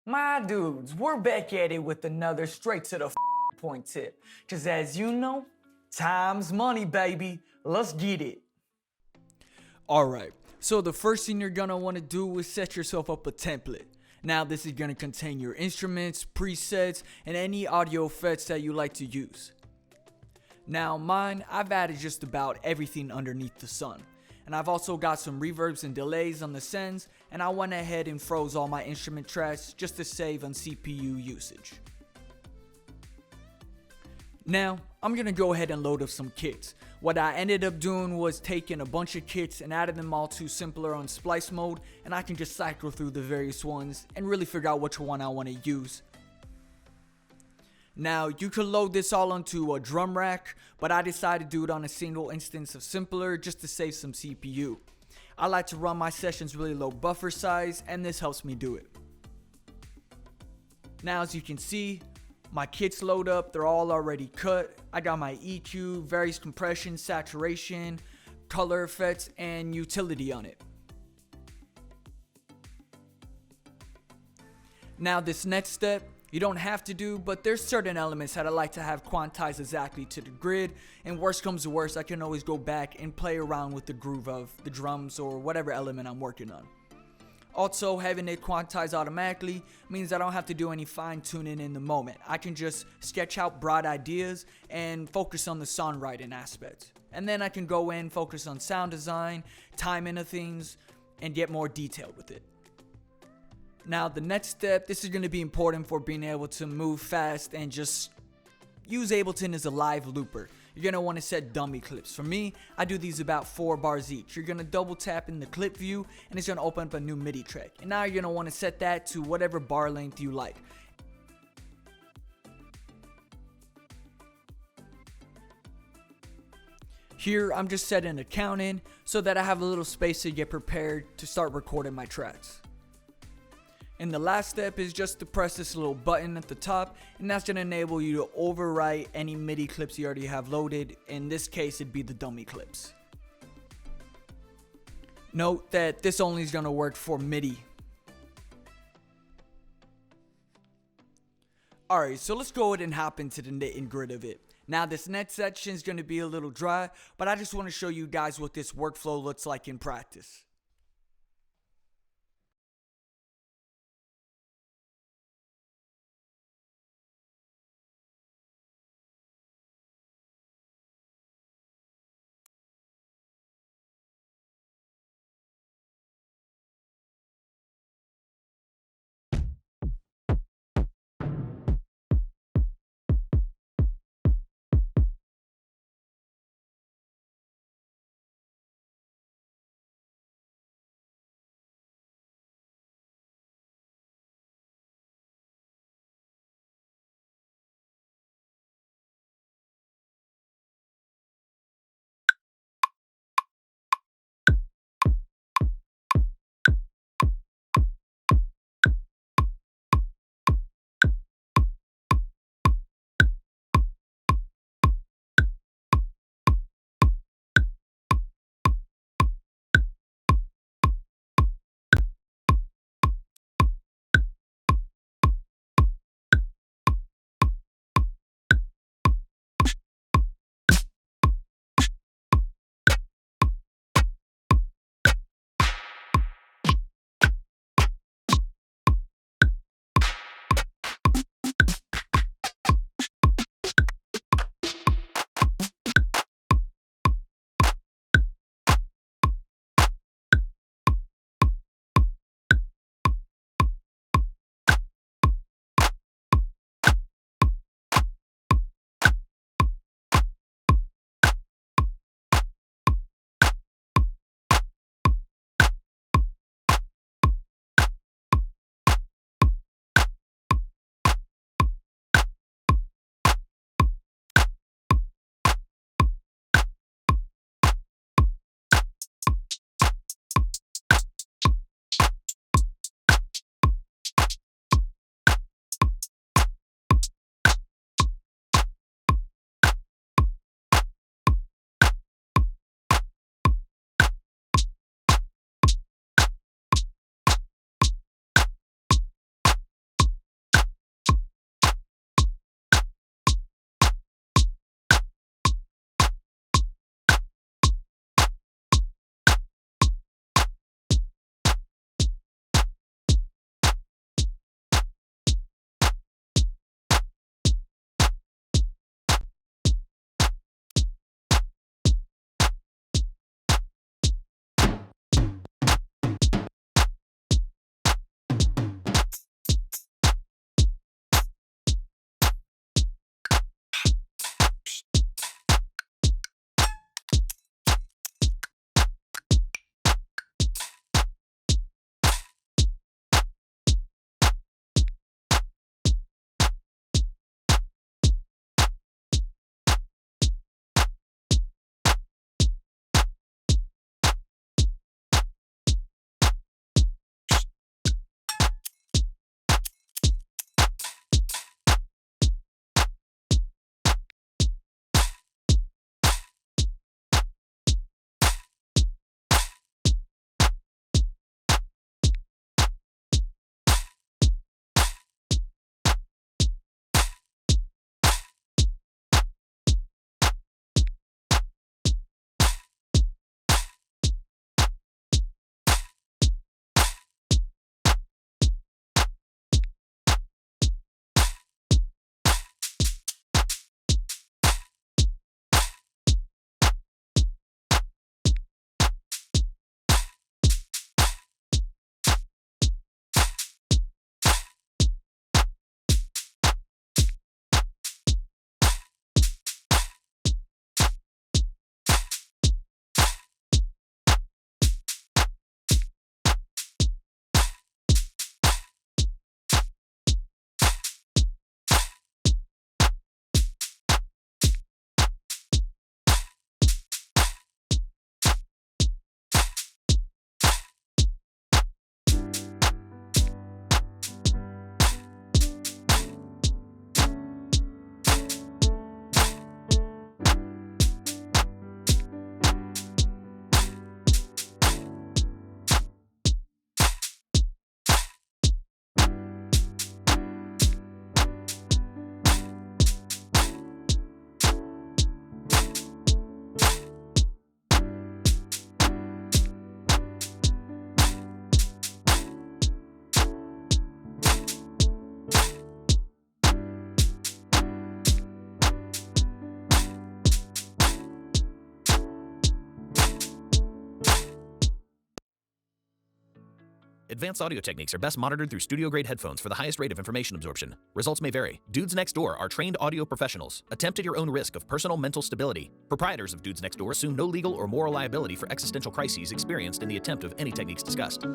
My dudes, we're back at it with another straight to the point tip. Cause as you know, time's money, baby. Let's get it. Alright, so the first thing you're gonna want to do is set yourself up a template. Now this is gonna contain your instruments, presets, and any audio effects that you like to use. Now mine, I've added just about everything underneath the sun. And I've also got some reverbs and delays on the sends, and I went ahead and froze all my instrument tracks just to save on CPU usage. Now, I'm gonna go ahead and load up some kits. What I ended up doing was taking a bunch of kits and added them all to simpler on splice mode, and I can just cycle through the various ones and really figure out which one I want to use. Now, you could load this all onto a drum rack, but I decided to do it on a single instance of simpler just to save some CPU. I like to run my sessions really low buffer size, and this helps me do it. Now, as you can see, my kits load up, they're all already cut. I got my EQ, various compression, saturation, color effects, and utility on it. Now this next step, you don't have to do, but there's certain elements that I like to have quantized exactly to the grid, and worst comes to worst, I can always go back and play around with the groove of the drums or whatever element I'm working on. Also, having it quantized automatically means I don't have to do any fine tuning in the moment. I can just sketch out broad ideas and focus on the songwriting aspect. And then I can go in, focus on sound design, timing of things, and get more detailed with it. Now the next step, this is going to be important for being able to move fast and just use Ableton as a live looper. You're going to want to set dummy clips. For me, I do these about 4 bars each. You're going to double tap in the clip view and it's going to open up a new MIDI track. And now you're going to want to set that to whatever bar length you like. Here I'm just setting a count in so that I have a little space to get prepared to start recording my tracks. And the last step is just to press this little button at the top, and that's going to enable you to overwrite any MIDI clips you already have loaded. In this case, it'd be the dummy clips. Note that this only is going to work for MIDI. Alright, so let's go ahead and hop into the nit and grit of it. Now this next section is going to be a little dry, but I just want to show you guys what this workflow looks like in practice. Advanced audio techniques are best monitored through studio-grade headphones for the highest rate of information absorption. Results may vary. Dudes Next Door are trained audio professionals. Attempt at your own risk of personal mental stability. Proprietors of Dudes Next Door assume no legal or moral liability for existential crises experienced in the attempt of any techniques discussed.